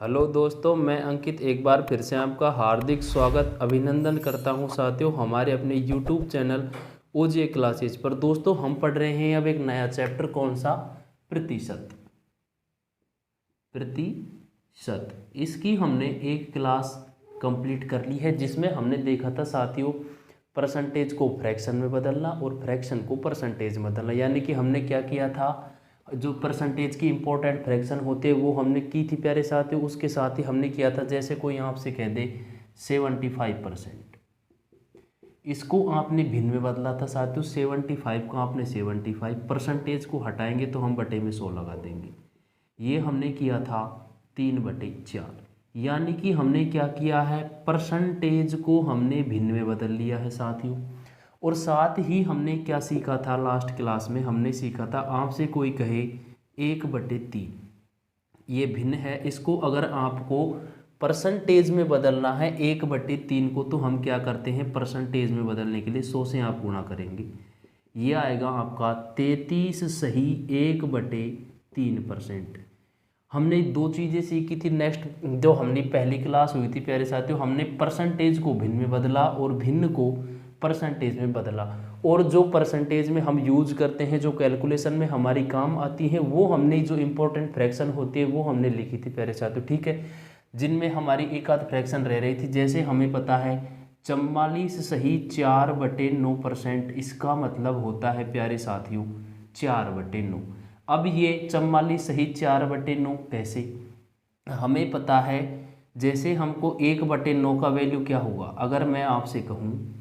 Hello दोस्तों, मैं अंकित एक बार फिर से आपका हार्दिक स्वागत अभिनंदन करता हूं साथियों हमारे अपने यूट्यूब चैनल ओजे क्लासेज पर। दोस्तों हम पढ़ रहे हैं अब एक नया चैप्टर, कौन सा? प्रतिशत। प्रतिशत इसकी हमने एक क्लास कंप्लीट कर ली है जिसमें हमने देखा था साथियों परसेंटेज को फ्रैक्शन में बदलना और फ्रैक्शन को परसेंटेज में बदलना। यानी कि हमने क्या किया था, जो परसेंटेज की इंपॉर्टेंट फ्रैक्शन होते हैं वो हमने की थी प्यारे साथियों। उसके साथ ही हमने किया था, जैसे कोई आपसे कह दे 75%, इसको आपने भिन्न में बदला था साथियों। 75 को आपने 75 परसेंटेज को हटाएंगे तो हम बटे में 100 लगा देंगे। ये हमने किया था 3/4। यानी कि हमने क्या किया है, परसेंटेज को हमने भिन्न में बदल लिया है साथियों। और साथ ही हमने क्या सीखा था, लास्ट क्लास में हमने सीखा था, आपसे कोई कहे 1/3 ये भिन्न है, इसको अगर आपको परसेंटेज में बदलना है 1/3 को, तो हम क्या करते हैं, परसेंटेज में बदलने के लिए 100 से आप गुणा करेंगे। ये आएगा आपका 33 सही 1/3%। हमने दो चीज़ें सीखी थी नेक्स्ट, जो हमने पहली क्लास हुई थी प्यारे साथियों, हमने परसेंटेज को भिन्न में बदला और भिन्न को परसेंटेज में बदला। और जो परसेंटेज में हम यूज करते हैं, जो कैलकुलेशन में हमारी काम आती है, वो हमने जो इंपॉर्टेंट फ्रैक्शन होती है वो हमने लिखी थी प्यारे साथियों, ठीक है। जिनमें हमारी एक आध फ्रैक्शन रह रही थी, जैसे हमें पता है 44 सही 4/9%, इसका मतलब होता है प्यारे साथियों 4/9। अब ये 44 सही 4/9 कैसे, हमें पता है, जैसे हमको 1/9 का वैल्यू क्या हुआ, अगर मैं आपसे कहूँ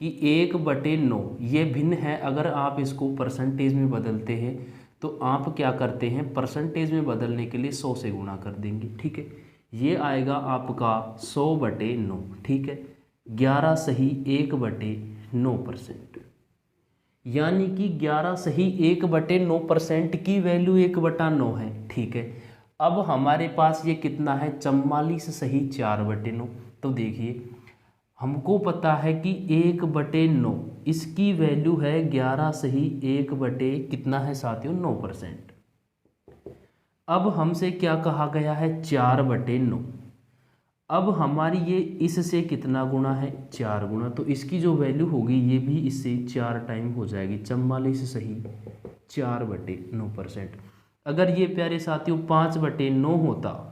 कि 1/9 ये भिन्न है, अगर आप इसको परसेंटेज में बदलते हैं तो आप क्या करते हैं, परसेंटेज में बदलने के लिए 100 से गुणा कर देंगे, ठीक है। ये आएगा आपका 100/9, ठीक है। 11 सही 1/9%, यानी कि 11 सही 1/9% की वैल्यू 1/9 है, ठीक है। अब हमारे पास ये कितना है, 44 सही 4/9। तो देखिए हमको पता है कि 1/9 इसकी वैल्यू है 11 सही 1 बटे कितना है साथियों, 9%। अब हमसे क्या कहा गया है, 4/9। अब हमारी ये इससे कितना गुना है, 4 गुना, तो इसकी जो वैल्यू होगी ये भी इससे 4 टाइम हो जाएगी, 44 सही 4/9%। अगर ये प्यारे साथियों 5/9 होता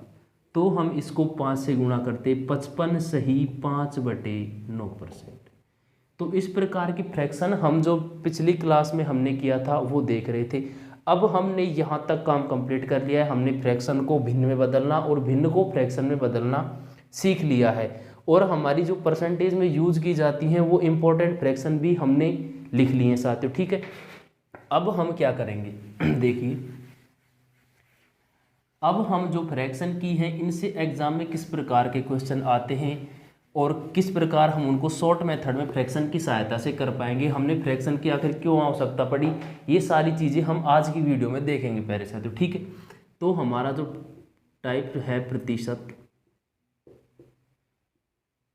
तो हम इसको 5 से गुणा करते, 55 सही 5/9%। तो इस प्रकार की फ्रैक्शन हम जो पिछली क्लास में हमने किया था वो देख रहे थे। अब हमने यहाँ तक काम कंप्लीट कर लिया है, हमने फ्रैक्शन को भिन्न में बदलना और भिन्न को फ्रैक्शन में बदलना सीख लिया है। और हमारी जो परसेंटेज में यूज की जाती हैं वो इम्पोर्टेंट फ्रैक्शन भी हमने लिख लिए हैं साथियों, ठीक है। अब हम क्या करेंगे देखिए, अब हम जो फ्रैक्शन की हैं इनसे एग्जाम में किस प्रकार के क्वेश्चन आते हैं और किस प्रकार हम उनको शॉर्ट मेथड में फ्रैक्शन की सहायता से कर पाएंगे, हमने फ्रैक्शन की आखिर क्यों आवश्यकता पड़ी, ये सारी चीज़ें हम आज की वीडियो में देखेंगे प्यारे साथियों, ठीक है। तो हमारा जो टाइप है प्रतिशत,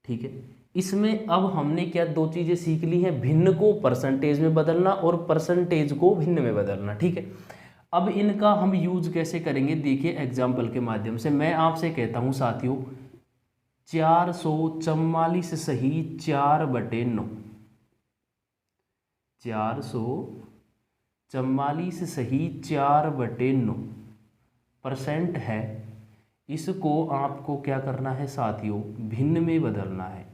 ठीक है, इसमें अब हमने क्या दो चीज़ें सीख ली हैं, भिन्न को परसेंटेज में बदलना और परसेंटेज को भिन्न में बदलना, ठीक है। अब इनका हम यूज कैसे करेंगे, देखिए एग्जाम्पल के माध्यम से। मैं आपसे कहता हूं साथियों 444 सही 4/9, 444 सही 4/9% है, इसको आपको क्या करना है साथियों, भिन्न में बदलना है,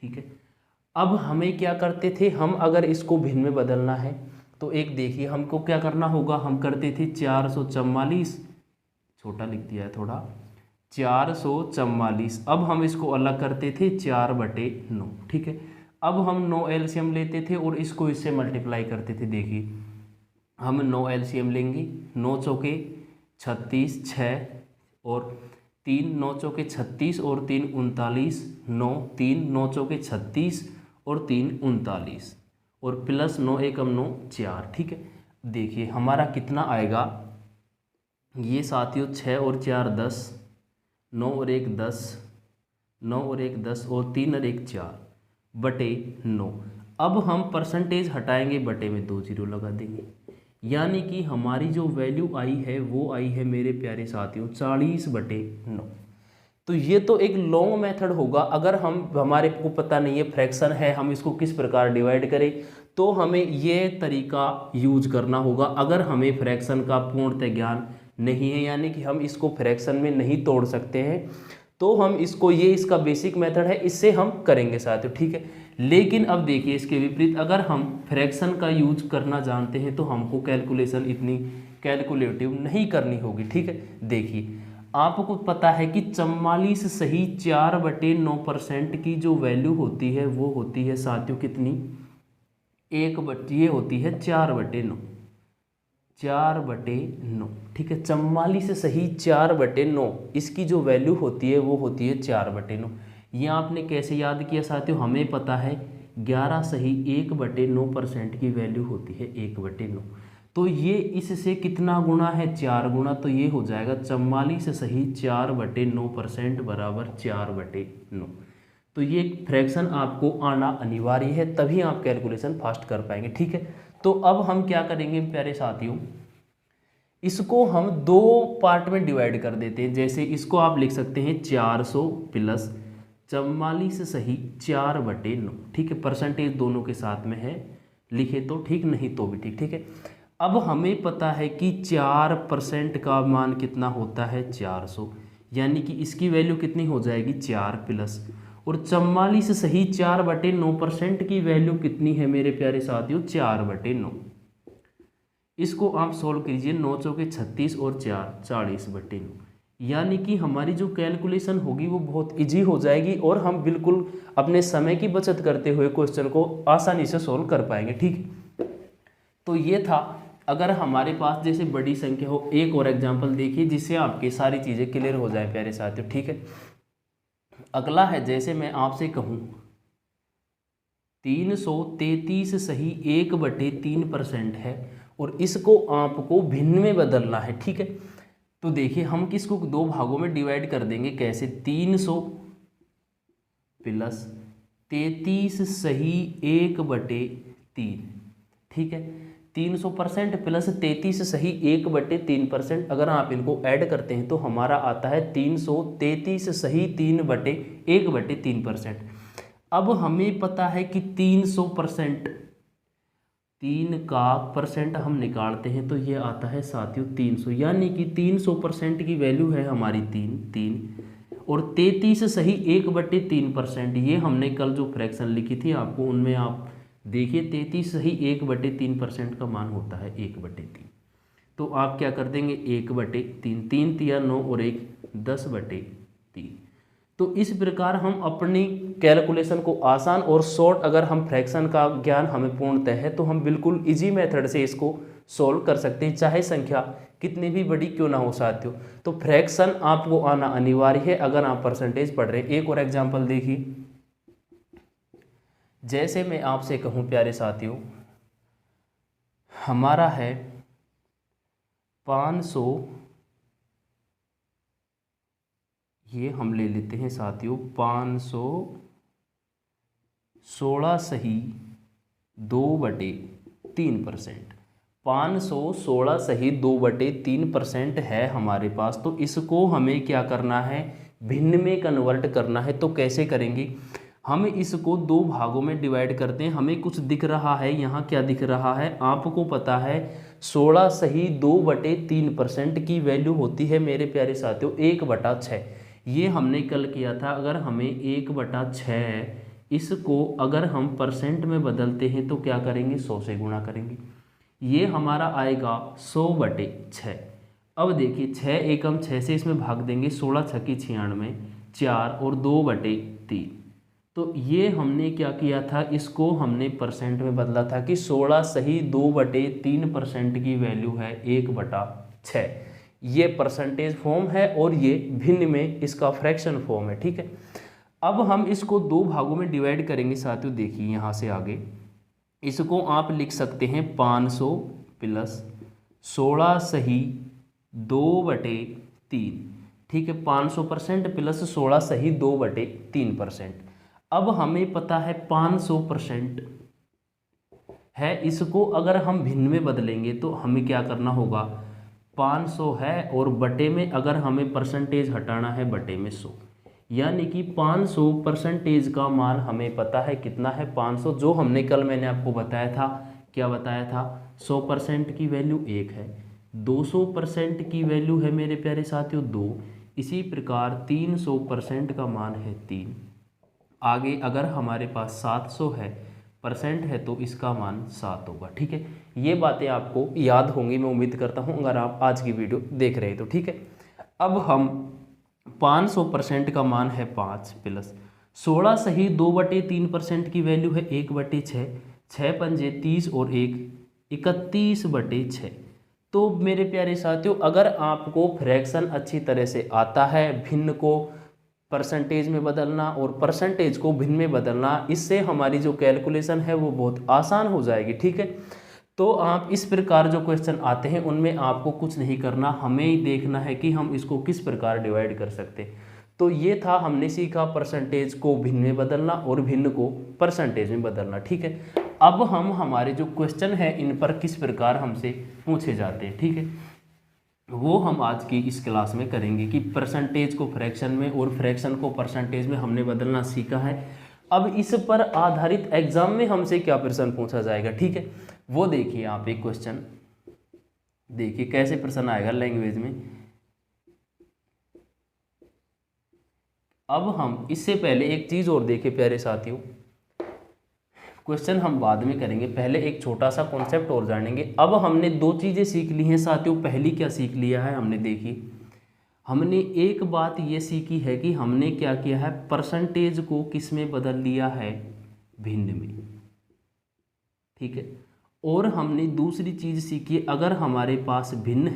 ठीक है। अब हमें क्या करते थे, हम अगर इसको भिन्न में बदलना है तो एक देखिए हमको क्या करना होगा, हम करते थे 444, छोटा लिख दिया है थोड़ा, 444। अब हम इसको अलग करते थे 4/9, ठीक है। अब हम 9 एलसीएम लेते थे और इसको इससे मल्टीप्लाई करते थे। देखिए हम 9 एलसीएम लेंगे, 9 चौके 36, 6 और 3, 9 चौके 36 और 3 39, 9 3 9 चौके 36 और 3 39 और प्लस 9 एकम 9 4, ठीक है। देखिए हमारा कितना आएगा, ये साथियों 6 और 4 10, 9 और 1 10, 9 और 1 10 और 3 और 1 4/9। अब हम परसेंटेज हटाएंगे, बटे में 2 जीरो लगा देंगे। यानी कि हमारी जो वैल्यू आई है वो आई है मेरे प्यारे साथियों 40/9। तो ये तो एक लॉन्ग मेथड होगा। अगर हमारे को पता नहीं है फ्रैक्शन है, हम इसको किस प्रकार डिवाइड करें, तो हमें ये तरीका यूज करना होगा। अगर हमें फ्रैक्शन का पूर्णतः ज्ञान नहीं है, यानी कि हम इसको फ्रैक्शन में नहीं तोड़ सकते हैं, तो हम इसको, ये इसका बेसिक मेथड है, इससे हम करेंगे साथियों, ठीक है। लेकिन अब देखिए इसके विपरीत, अगर हम फ्रैक्शन का यूज करना जानते हैं तो हमको कैलकुलेशन इतनी कैलकुलेटिव नहीं करनी होगी, ठीक है। देखिए आपको पता है कि 44 सही 4/9% की जो वैल्यू होती है वो होती है साथियों कितनी, ये होती है 4/9, 4/9, ठीक है। 44 सही 4/9 इसकी जो वैल्यू होती है वो होती है 4/9। ये आपने कैसे याद किया साथियों, हमें पता है 11 सही 1/9% की वैल्यू होती है 1/9। तो ये इससे कितना गुना है, 4 गुना, तो ये हो जाएगा 44 सही 4/9% बराबर 4/9। तो ये फ्रैक्शन आपको आना अनिवार्य है, तभी आप कैलकुलेशन फास्ट कर पाएंगे, ठीक है। तो अब हम क्या करेंगे प्यारे साथियों, इसको हम दो पार्ट में डिवाइड कर देते हैं। जैसे इसको आप लिख सकते हैं 400 प्लस 44 सही 4/9, ठीक है। परसेंटेज दोनों के साथ में है, लिखे तो ठीक, नहीं तो भी ठीक, ठीक है। अब हमें पता है कि 4% का मान कितना होता है 400, यानी कि इसकी वैल्यू कितनी हो जाएगी 4 प्लस, और 44 सही 4/9% की वैल्यू कितनी है मेरे प्यारे साथियों 4/9। इसको आप सोल्व कीजिए, 9 चौके 36 और 4 40/9, यानी कि हमारी जो कैलकुलेशन होगी वो बहुत इजी हो जाएगी और हम बिल्कुल अपने समय की बचत करते हुए क्वेश्चन को आसानी से सोल्व कर पाएंगे, ठीक। तो ये था, अगर हमारे पास जैसे बड़ी संख्या हो। एक और एग्जांपल देखिए जिससे आपकी सारी चीज़ें क्लियर हो जाए प्यारे साथियों, ठीक है। अगला है, जैसे मैं आपसे कहूँ 333 सही 1/3% है और इसको आपको भिन्न में बदलना है, ठीक है। तो देखिए हम किसको दो भागों में डिवाइड कर देंगे, कैसे, 300 प्लस 33 सही 1/3, ठीक है। 300% प्लस 33 सही 1/3%, अगर आप इनको ऐड करते हैं तो हमारा आता है 333 सही 1/3%। अब हमें पता है कि 300%, 3 का परसेंट हम निकालते हैं तो ये आता है साथियों 300, यानी कि 300% की वैल्यू है हमारी 3, और 33 सही 1/3%, ये हमने कल जो फ्रैक्शन लिखी थी आपको उनमें आप देखिए 33 सही 1/3% का मान होता है 1/3। तो आप क्या कर देंगे 1/3, 3 तिया 9 और 1 10/3। तो इस प्रकार हम अपनी कैलकुलेशन को आसान और शॉर्ट, अगर हम फ्रैक्शन का ज्ञान हमें पूर्णतः है तो हम बिल्कुल इजी मेथड से इसको सॉल्व कर सकते हैं, चाहे संख्या कितनी भी बड़ी क्यों ना हो साथियों। तो फ्रैक्शन आपको आना अनिवार्य है अगर आप परसेंटेज पढ़ रहे हैं। एक और एग्जांपल देखिए, जैसे मैं आपसे कहूँ प्यारे साथियों, हमारा है 500, ये हम ले लेते हैं साथियों 516 सही 2/3%। 516 सही 2/3% है हमारे पास। तो इसको हमें क्या करना है, भिन्न में कन्वर्ट करना है। तो कैसे करेंगे, हम इसको दो भागों में डिवाइड करते हैं। हमें कुछ दिख रहा है, यहाँ क्या दिख रहा है, आपको पता है 16 सही 2/3% की वैल्यू होती है मेरे प्यारे साथियों 1/6। ये हमने कल किया था। अगर हमें 1/6 इसको अगर हम परसेंट में बदलते हैं तो क्या करेंगे, 100 से गुणा करेंगे, ये हमारा आएगा 100/6। अब देखिए 6 एकम 6 से इसमें भाग देंगे, 16 छक्की 96, 4 और 2/3। तो ये हमने क्या किया था, इसको हमने परसेंट में बदला था कि 16 सही 2/3% की वैल्यू है 1/6। ये परसेंटेज फॉर्म है और ये भिन्न में इसका फ्रैक्शन फॉर्म है, ठीक है। अब हम इसको दो भागों में डिवाइड करेंगे साथियों। देखिए यहाँ से आगे इसको आप लिख सकते हैं 500 प्लस 16 सही 2/3, ठीक है। 500% प्लस 16 सही 2/3%। अब हमें पता है 500% है, इसको अगर हम भिन्न में बदलेंगे तो हमें क्या करना होगा, 500 है और बटे में अगर हमें परसेंटेज हटाना है बटे में 100, यानी कि 500 परसेंटेज का मान हमें पता है कितना है 500, जो हमने कल मैंने आपको बताया था, क्या बताया था, 100% की वैल्यू 1 है, 200% की वैल्यू है मेरे प्यारे साथियों 2, इसी प्रकार 300% का मान है 3। आगे अगर हमारे पास 700 है परसेंट है तो इसका मान 7 होगा। ठीक है, ये बातें आपको याद होंगी, मैं उम्मीद करता हूँ अगर आप आज की वीडियो देख रहे हैं तो। ठीक है, अब हम 500% का मान है 5 प्लस 16 सही 2/3% की वैल्यू है 1/6, 6 पंजे 30 और 1 31/6। तो मेरे प्यारे साथियों, अगर आपको फ्रैक्शन अच्छी तरह से आता है, भिन्न को परसेंटेज में बदलना और परसेंटेज को भिन्न में बदलना, इससे हमारी जो कैलकुलेशन है वो बहुत आसान हो जाएगी। ठीक है, तो आप इस प्रकार जो क्वेश्चन आते हैं उनमें आपको कुछ नहीं करना, हमें ही देखना है कि हम इसको किस प्रकार डिवाइड कर सकते हैं। तो ये था, हमने सीखा परसेंटेज को भिन्न में बदलना और भिन्न को परसेंटेज में बदलना। ठीक है, अब हम हमारे जो क्वेश्चन है इन पर किस प्रकार हमसे पूछे जाते हैं, ठीक है, वो हम आज की इस क्लास में करेंगे कि परसेंटेज को फ्रैक्शन में और फ्रैक्शन को परसेंटेज में हमने बदलना सीखा है। अब इस पर आधारित एग्जाम में हमसे क्या प्रश्न पूछा जाएगा, ठीक है, वो देखिए आप एक क्वेश्चन देखिए कैसे प्रश्न आएगा लैंग्वेज में। अब हम इससे पहले एक चीज और देखें प्यारे साथियों, क्वेश्चन हम बाद में करेंगे, पहले एक छोटा सा कॉन्सेप्ट और जानेंगे। अब हमने दो चीज़ें सीख ली हैं साथियों। पहली क्या सीख लिया है हमने, देखी हमने एक बात ये सीखी है कि हमने क्या किया है, परसेंटेज को किस में बदल लिया है, भिन्न में। ठीक है, और हमने दूसरी चीज़ सीखी, अगर हमारे पास भिन्न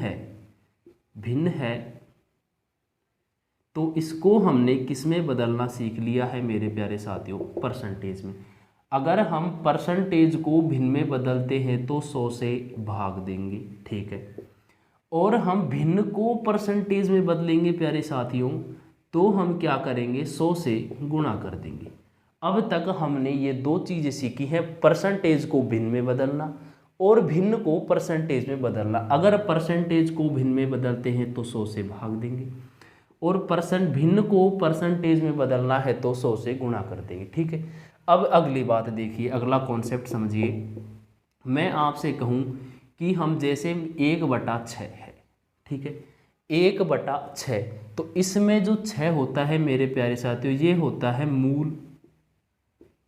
है तो इसको हमने किस में बदलना सीख लिया है मेरे प्यारे साथियों, परसेंटेज में। अगर हम परसेंटेज को भिन्न में बदलते हैं तो 100 से भाग देंगे। ठीक है, और हम भिन्न को परसेंटेज में बदलेंगे प्यारे साथियों तो हम क्या करेंगे, 100 से गुणा कर देंगे। अब तक हमने ये दो चीज़ें सीखी हैं, परसेंटेज को भिन्न में बदलना और भिन्न को परसेंटेज में बदलना। अगर परसेंटेज को भिन्न में बदलते हैं तो 100 से भाग देंगे और भिन्न को परसेंटेज में बदलना है तो 100 से गुणा कर देंगे। ठीक है, अब अगली बात देखिए, अगला कॉन्सेप्ट समझिए। मैं आपसे कहूँ कि हम जैसे 1/6 है, ठीक है, 1/6, तो इसमें जो 6 होता है मेरे प्यारे साथियों, ये होता है मूल,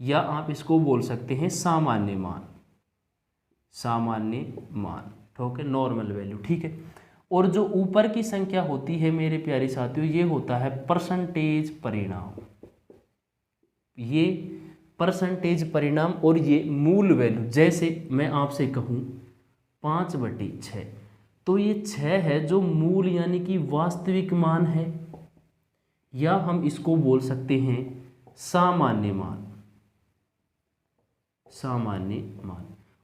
या आप इसको बोल सकते हैं सामान्य मान, ठीक है, नॉर्मल वैल्यू। ठीक है, और जो ऊपर की संख्या होती है मेरे प्यारे साथियों, ये होता है परसेंटेज परिणाम, ये परसेंटेज परिणाम, और ये मूल वैल्यू। जैसे मैं आपसे कहूँ 5/6, तो ये 6 है जो मूल यानी कि वास्तविक मान है, या हम इसको बोल सकते हैं सामान्य मान।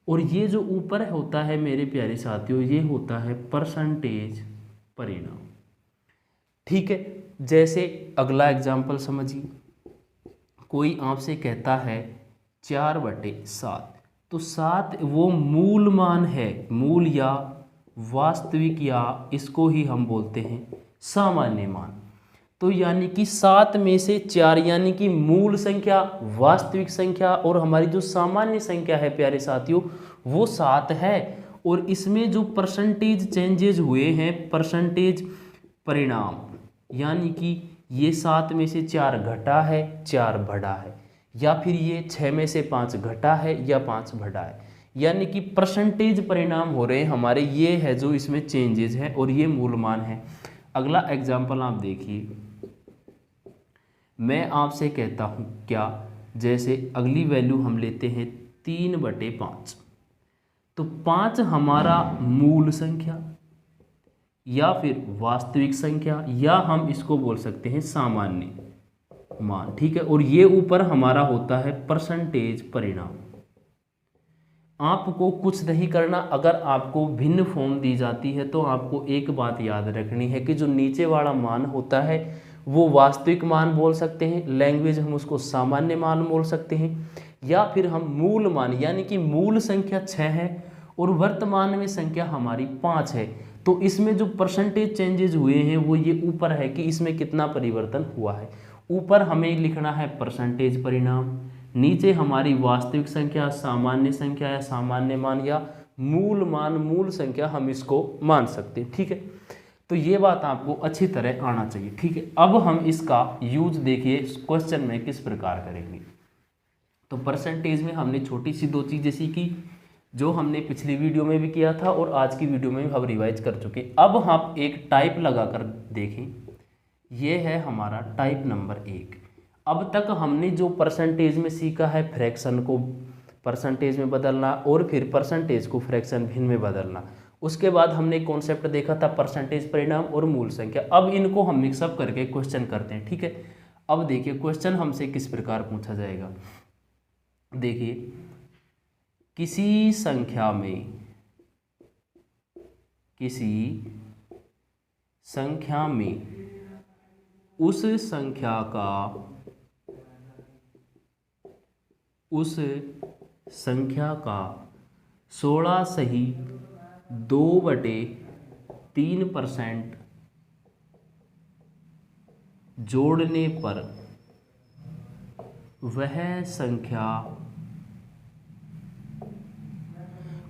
और ये जो ऊपर होता है मेरे प्यारे साथियों, ये होता है परसेंटेज परिणाम। ठीक है, जैसे अगला एग्जाम्पल समझिए, कोई आपसे कहता है 4/7, तो 7 वो मूल मान है, मूल या वास्तविक, या इसको ही हम बोलते हैं सामान्य मान। तो यानी कि 7 में से 4 यानी कि मूल संख्या, वास्तविक संख्या, और हमारी जो सामान्य संख्या है प्यारे साथियों वो 7 है। और इसमें जो परसेंटेज चेंजेज हुए हैं, परसेंटेज परिणाम, यानी कि ये 7 में से 4 घटा है, 4 बढ़ा है, या फिर ये 6 में से 5 घटा है या 5 बढ़ा है, यानी कि परसेंटेज परिणाम हो रहे हैं हमारे, ये है जो इसमें चेंजेज है और ये मूल मान है। अगला एग्जाम्पल आप देखिए, मैं आपसे कहता हूँ क्या, जैसे अगली वैल्यू हम लेते हैं 3/5, तो 5 हमारा मूल संख्या या फिर वास्तविक संख्या, या हम इसको बोल सकते हैं सामान्य मान। ठीक है, और ये ऊपर हमारा होता है परसेंटेज परिणाम। आपको कुछ नहीं करना, अगर आपको भिन्न फॉर्म दी जाती है तो आपको एक बात याद रखनी है कि जो नीचे वाला मान होता है वो वास्तविक मान बोल सकते हैं, लैंग्वेज हम उसको सामान्य मान बोल सकते हैं, या फिर हम मूल मान, यानी कि मूल संख्या 6 है और वर्तमान में संख्या हमारी 5 है, तो इसमें जो परसेंटेज चेंजेस हुए हैं वो ये ऊपर है कि इसमें कितना परिवर्तन हुआ है। ऊपर हमें लिखना है परसेंटेज परिणाम, नीचे हमारी वास्तविक संख्या, सामान्य संख्या या सामान्य मान या मूल मान, मूल संख्या हम इसको मान सकते हैं। ठीक है, तो ये बात आपको अच्छी तरह आना चाहिए। ठीक है, अब हम इसका यूज देखिए क्वेश्चन में किस प्रकार करेंगे। तो परसेंटेज में हमने छोटी सी 2 चीज़ें सीखी जो हमने पिछली वीडियो में भी किया था और आज की वीडियो में भी हम रिवाइज कर चुके। अब हम एक टाइप लगाकर देखें, ये है हमारा टाइप नंबर 1। अब तक हमने जो परसेंटेज में सीखा है फ्रैक्शन को परसेंटेज में बदलना और फिर परसेंटेज को फ्रैक्शन भिन्न में बदलना, उसके बाद हमने कॉन्सेप्ट देखा था परसेंटेज परिणाम और मूल संख्या। अब इनको हम मिक्सअप करके क्वेश्चन करते हैं। ठीक है, अब देखिए क्वेश्चन हमसे किस प्रकार पूछा जाएगा। देखिए, किसी संख्या में उस संख्या का 16 सही 2/3% जोड़ने पर वह संख्या,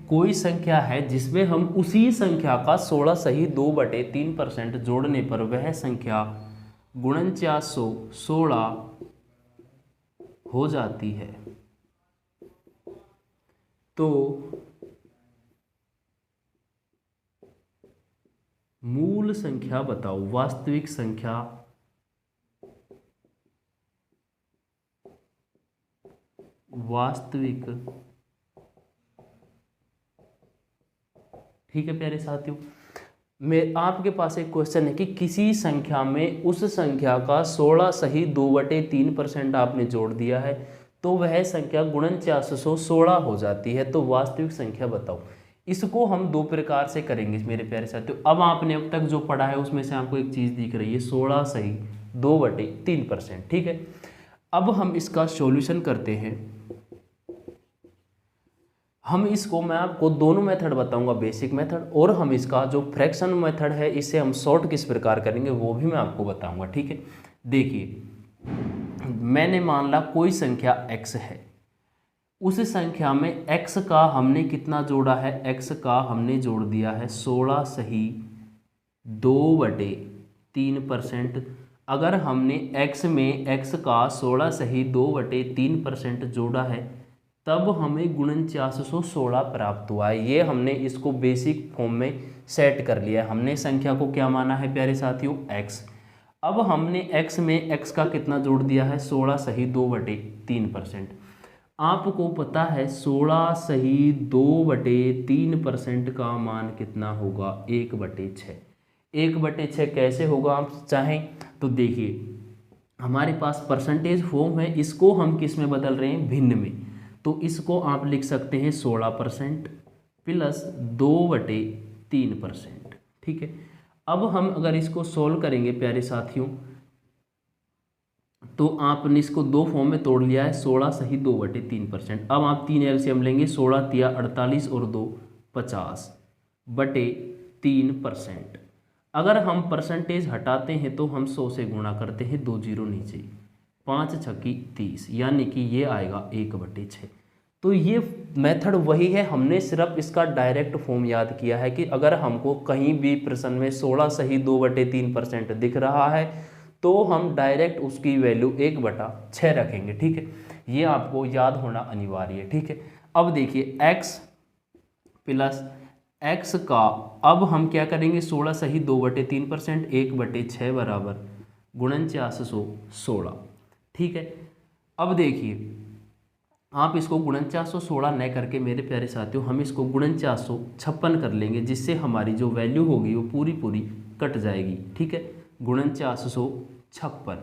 कोई संख्या है जिसमें हम उसी संख्या का 16 सही 2/3% जोड़ने पर वह संख्या 4916 हो जाती है, तो मूल संख्या बताओ। वास्तविक संख्या ठीक है प्यारे साथियों, मैं आपके पास एक क्वेश्चन है कि किसी संख्या में उस संख्या का 16 सही 2/3% आपने जोड़ दिया है तो वह संख्या 4916 हो जाती है, तो वास्तविक संख्या बताओ। इसको हम 2 प्रकार से करेंगे मेरे प्यारे साथियों। अब आपने अब तक जो पढ़ा है उसमें से आपको एक चीज़ दिख रही है 16 सही 2/3%। ठीक है, अब हम इसका सॉल्यूशन करते हैं। हम इसको, मैं आपको दोनों मेथड बताऊंगा, बेसिक मेथड और हम इसका जो फ्रैक्शन मेथड है इसे हम शॉर्ट किस प्रकार करेंगे वो भी मैं आपको बताऊंगा। ठीक है, देखिए मैंने मान ला कोई संख्या x है, उस संख्या में x का हमने कितना जोड़ा है, x का हमने जोड़ दिया है 16 सही 2/3%। अगर हमने x में x का 16 सही 2/3% जोड़ा है तब हमें 4916 प्राप्त हुआ है। ये हमने इसको बेसिक फॉर्म में सेट कर लिया है। हमने संख्या को क्या माना है प्यारे साथियों, x। अब हमने x में x का कितना जोड़ दिया है, 16 सही 2/3%। आपको पता है 16 सही 2/3% का मान कितना होगा, 1/6। 1/6 कैसे होगा आप चाहें तो देखिए, हमारे पास परसेंटेज फॉर्म है, इसको हम किस में बदल रहे हैं, भिन्न में। तो इसको आप लिख सकते हैं 16% प्लस 2/3%। ठीक है, अब हम अगर इसको सोल्व करेंगे प्यारे साथियों तो आपने इसको 2 फॉर्म में तोड़ लिया है, 16 सही 2/3%। अब आप 3 एलसीएम लेंगे, 16 तिया 48 और 2 50/3%। अगर हम परसेंटेज हटाते हैं तो हम 100 से गुणा करते हैं, 2 जीरो नीचे, 5 छक्की 30, यानी कि ये आएगा 1/6। तो ये मेथड वही है, हमने सिर्फ इसका डायरेक्ट फॉर्म याद किया है कि अगर हमको कहीं भी प्रश्न में 16 सही 2/3% दिख रहा है तो हम डायरेक्ट उसकी वैल्यू 1/6 रखेंगे। ठीक है, ये आपको याद होना अनिवार्य है। ठीक है, अब देखिए x प्लस x का, अब हम क्या करेंगे, 16 सही 2/3% 1/6 बराबर 4916। ठीक है, अब देखिए आप इसको 4916 न करके मेरे प्यारे साथियों हम इसको 4956 कर लेंगे, जिससे हमारी जो वैल्यू होगी वो पूरी पूरी कट जाएगी। ठीक है, 4956,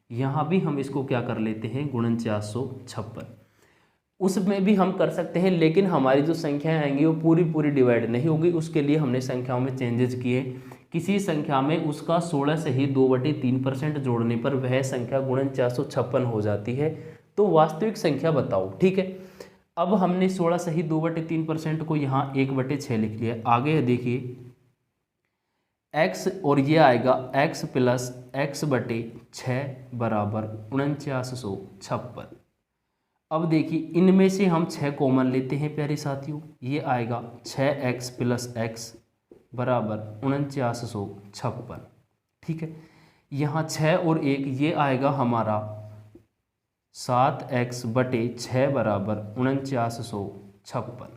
यहाँ भी हम इसको क्या कर लेते हैं 4956। उसमें भी हम कर सकते हैं, लेकिन हमारी जो संख्याएं आएंगी वो पूरी पूरी डिवाइड नहीं होगी। उसके लिए हमने संख्याओं में चेंजेस किए। किसी संख्या में उसका 16 से ही 2/3% जोड़ने पर वह संख्या 4956 हो जाती है, तो वास्तविक संख्या बताओ। ठीक है, अब हमने 16 सही 2/3% को यहाँ 1/6 लिख लिया। आगे देखिए x, और ये आएगा x प्लस x/6 बराबर 4956। अब देखिए इनमें से हम 6 कॉमन लेते हैं प्यारे साथियों, ये आएगा 6x प्लस x बराबर 4956। ठीक है, यहाँ 6 और 1 ये आएगा हमारा 7x/6 बराबर 4956।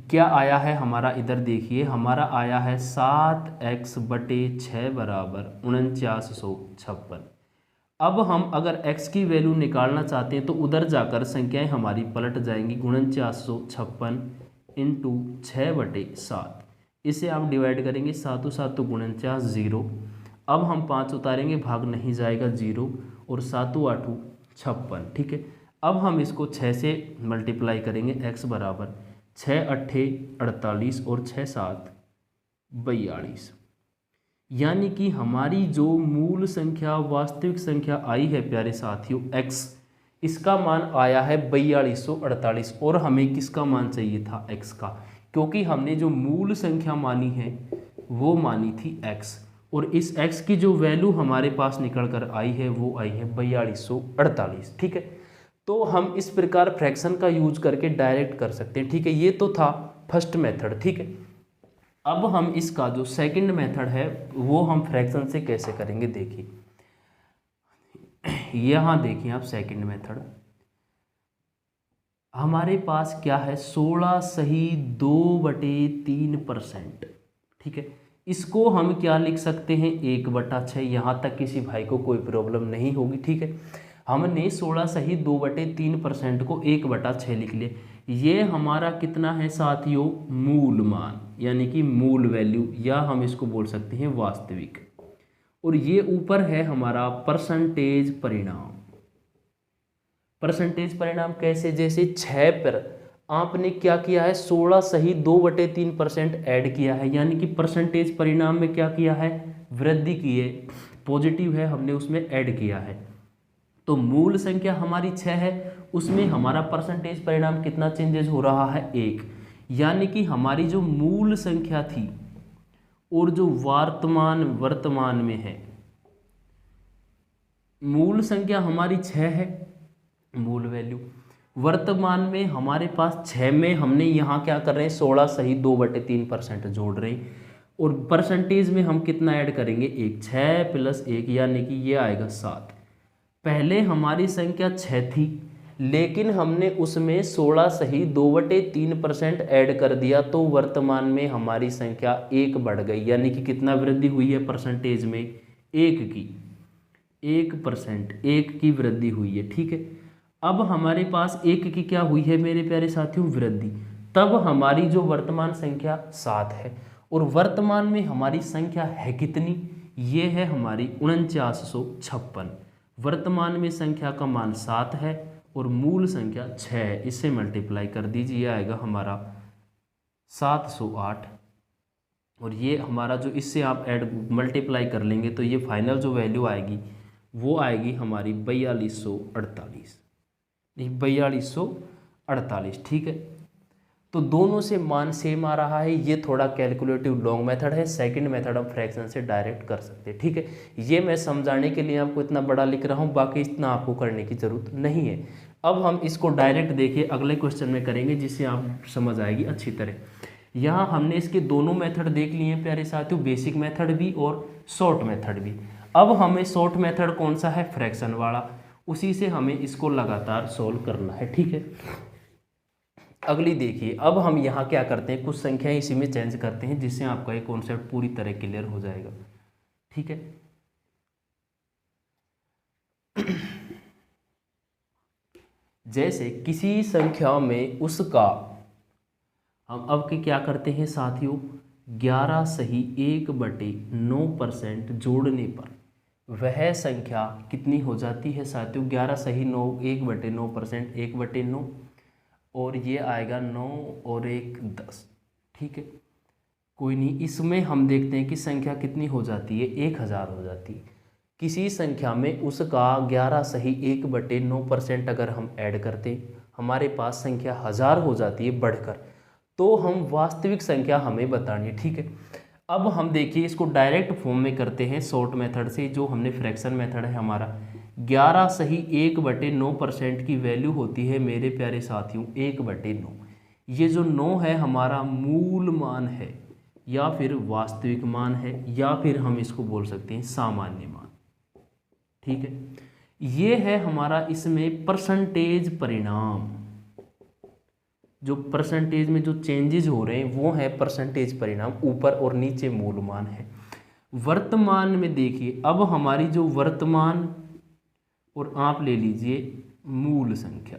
क्या आया है हमारा, इधर देखिए हमारा आया है 7x/6 बराबर 4956। अब हम अगर x की वैल्यू निकालना चाहते हैं तो उधर जाकर संख्याएं हमारी पलट जाएंगी। 4956 इंटू 6/7, इसे आप डिवाइड करेंगे, 7 7 49 0। अब हम 5 उतारेंगे, भाग नहीं जाएगा 0, और 7 8 56। ठीक है, अब हम इसको 6 से मल्टीप्लाई करेंगे, x बराबर 6 8 48 और 6 7 42। यानी कि हमारी जो मूल संख्या वास्तविक संख्या आई है प्यारे साथियों x, इसका मान आया है 4248। और हमें किसका मान चाहिए था, x का, क्योंकि हमने जो मूल संख्या मानी है वो मानी थी x, और इस x की जो वैल्यू हमारे पास निकल कर आई है वो आई है 4248। ठीक है, तो हम इस प्रकार फ्रैक्शन का यूज करके डायरेक्ट कर सकते हैं। ठीक है, ये तो था फर्स्ट मेथड। ठीक है, अब हम इसका जो सेकंड मेथड है वो हम फ्रैक्शन से कैसे करेंगे, देखिए यहाँ देखिए आप सेकंड मेथड, हमारे पास क्या है 16 सही 2/3%। ठीक है, इसको हम क्या लिख सकते हैं 1/6। यहाँ तक किसी भाई को कोई प्रॉब्लम नहीं होगी। ठीक है, हमने 16 सही 2/3% को 1/6 लिख लिया। ये हमारा कितना है साथियों, मूल मान, यानी कि मूल वैल्यू, या हम इसको बोल सकते हैं वास्तविक। और ये ऊपर है हमारा परसेंटेज परिणाम। परसेंटेज परिणाम कैसे, जैसे 6 पर आपने क्या किया है 16 सही 2/3% ऐड किया है, यानी कि परसेंटेज परिणाम में क्या किया है, वृद्धि की है, पॉजिटिव है, हमने उसमें ऐड किया है। तो मूल संख्या हमारी 6 है, उसमें हमारा परसेंटेज परिणाम कितना चेंजेस हो रहा है 1। यानी कि हमारी जो मूल संख्या थी और जो वर्तमान में है, मूल संख्या हमारी 6 है, मूल वैल्यू, वर्तमान में हमारे पास 6 में हमने यहाँ क्या कर रहे हैं 16 सही 2/3% जोड़ रहे हैं, और परसेंटेज में हम कितना ऐड करेंगे 1, 6 प्लस 1 यानी कि ये आएगा 7। पहले हमारी संख्या 6 थी, लेकिन हमने उसमें 16 सही 2/3% ऐड कर दिया, तो वर्तमान में हमारी संख्या 1 बढ़ गई। यानी कि कितना वृद्धि हुई है परसेंटेज में, 1 की वृद्धि हुई है। ठीक है, अब हमारे पास 1 की क्या हुई है मेरे प्यारे साथियों, वृद्धि। तब हमारी जो वर्तमान संख्या 7 है, और वर्तमान में हमारी संख्या है कितनी, ये है हमारी 4956। वर्तमान में संख्या का मान 7 है और मूल संख्या 6 है, इससे मल्टीप्लाई कर दीजिए, आएगा हमारा 708। और ये हमारा जो इससे आप ऐड मल्टीप्लाई कर लेंगे तो ये फाइनल जो वैल्यू आएगी वो आएगी हमारी 4248। ठीक है, तो दोनों से मान सेम आ रहा है। ये थोड़ा कैलकुलेटिव लॉन्ग मेथड है, सेकंड मेथड हम फ्रैक्शन से डायरेक्ट कर सकते हैं। ठीक है, ये मैं समझाने के लिए आपको इतना बड़ा लिख रहा हूँ, बाकी इतना आपको करने की ज़रूरत नहीं है। अब हम इसको डायरेक्ट देखिए अगले क्वेश्चन में करेंगे, जिससे आप समझ आएगी अच्छी तरह। यहाँ हमने इसके दोनों मेथड देख लिए हैं प्यारे साथियों, बेसिक मेथड भी और शॉर्ट मेथड भी। अब हमें शॉर्ट मेथड कौन सा है, फ्रैक्शन वाला, उसी से हमें इसको लगातार सॉल्व करना है। ठीक है, अगली देखिए, अब हम यहाँ क्या करते हैं, कुछ संख्याएं इसी में चेंज करते हैं, जिससे आपका ये कॉन्सेप्ट पूरी तरह क्लियर हो जाएगा। ठीक है, जैसे किसी संख्या में उसका, हम अब के क्या करते हैं साथियों, 11 सही 1/9% जोड़ने पर वह संख्या कितनी हो जाती है साथियों, 11 सही 1/9%, 1/9, और ये आएगा 9 और 1 10। ठीक है, कोई नहीं, इसमें हम देखते हैं कि संख्या कितनी हो जाती है, 1000 हो जाती है। किसी संख्या में उसका 11 सही 1/9% अगर हम ऐड करते हमारे पास संख्या 1000 हो जाती है बढ़कर, तो हम वास्तविक संख्या हमें बतानी है। ठीक है, अब हम देखिए इसको डायरेक्ट फॉर्म में करते हैं शॉर्ट मेथड से, जो हमने फ्रैक्शन मेथड है हमारा। 11 सही 1/9% की वैल्यू होती है मेरे प्यारे साथियों 1/9। ये जो 9 है हमारा मूल मान है या फिर वास्तविक मान है, या फिर हम इसको बोल सकते हैं सामान्य मान। ठीक है, ये है हमारा इसमें परसेंटेज परिणाम। जो परसेंटेज में जो चेंजेस हो रहे हैं वो है परसेंटेज परिणाम, ऊपर और नीचे मूल मान है। वर्तमान में देखिए, अब हमारी जो वर्तमान, और आप ले लीजिए मूल संख्या।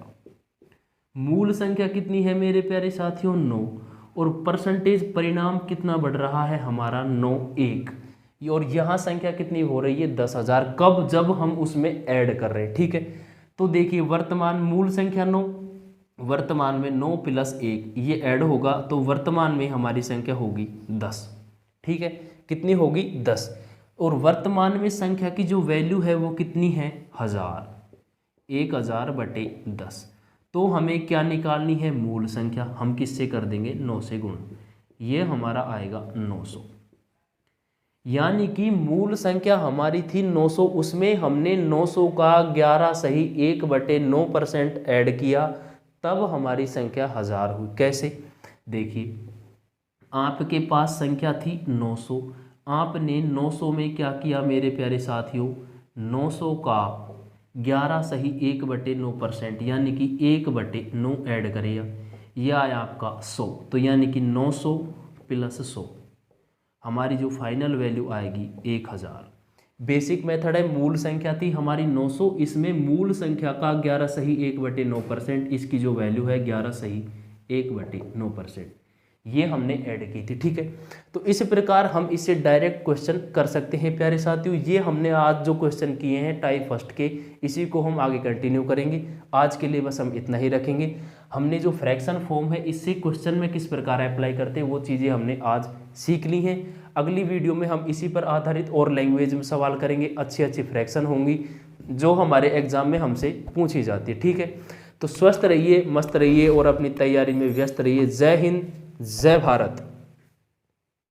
मूल संख्या कितनी है मेरे प्यारे साथियों 9, और परसेंटेज परिणाम कितना बढ़ रहा है हमारा 9 और यहाँ संख्या कितनी हो रही है 10,000। कब? जब हम उसमें ऐड कर रहे हैं। ठीक है, तो देखिए वर्तमान मूल संख्या 9, वर्तमान में 9 + 1 ये ऐड होगा तो वर्तमान में हमारी संख्या होगी 10। ठीक है, कितनी होगी 10, और वर्तमान में संख्या की जो वैल्यू है वो कितनी है 1000, 1000/10। तो हमें क्या निकालनी है मूल संख्या, हम किससे कर देंगे 9 से गुण, ये हमारा आएगा 900। यानी कि मूल संख्या हमारी थी 900, उसमें हमने 900 का 11 सही 1/9% ऐड किया, तब हमारी संख्या 1000 हुई। कैसे? देखिए आपके पास संख्या थी 900, आपने 900 में क्या किया मेरे प्यारे साथियों 900 का 11 सही 1/9% यानी कि 1/9 ऐड करेगा, यह आया आपका 100। तो यानी कि 900 + 100 हमारी जो फाइनल वैल्यू आएगी 1000। बेसिक मेथड है, मूल संख्या थी हमारी 900, इसमें मूल संख्या का 11 सही 1/9%, इसकी जो वैल्यू है 11 सही 1/9%, ये हमने ऐड की थी। ठीक है, तो इस प्रकार हम इससे डायरेक्ट क्वेश्चन कर सकते हैं प्यारे साथियों। ये हमने आज जो क्वेश्चन किए हैं टाइप फर्स्ट के, इसी को हम आगे कंटिन्यू करेंगे। आज के लिए बस हम इतना ही रखेंगे। हमने जो फ्रैक्शन फॉर्म है इससे क्वेश्चन में किस प्रकार अप्लाई करते हैं वो चीज़ें हमने आज सीख ली हैं। अगली वीडियो में हम इसी पर आधारित और लैंग्वेज में सवाल करेंगे, अच्छी अच्छी फ्रैक्शन होंगी जो हमारे एग्जाम में हमसे पूछी जाती है। ठीक है, तो स्वस्थ रहिए, मस्त रहिए और अपनी तैयारी में व्यस्त रहिए। जय हिंद, जय भारत।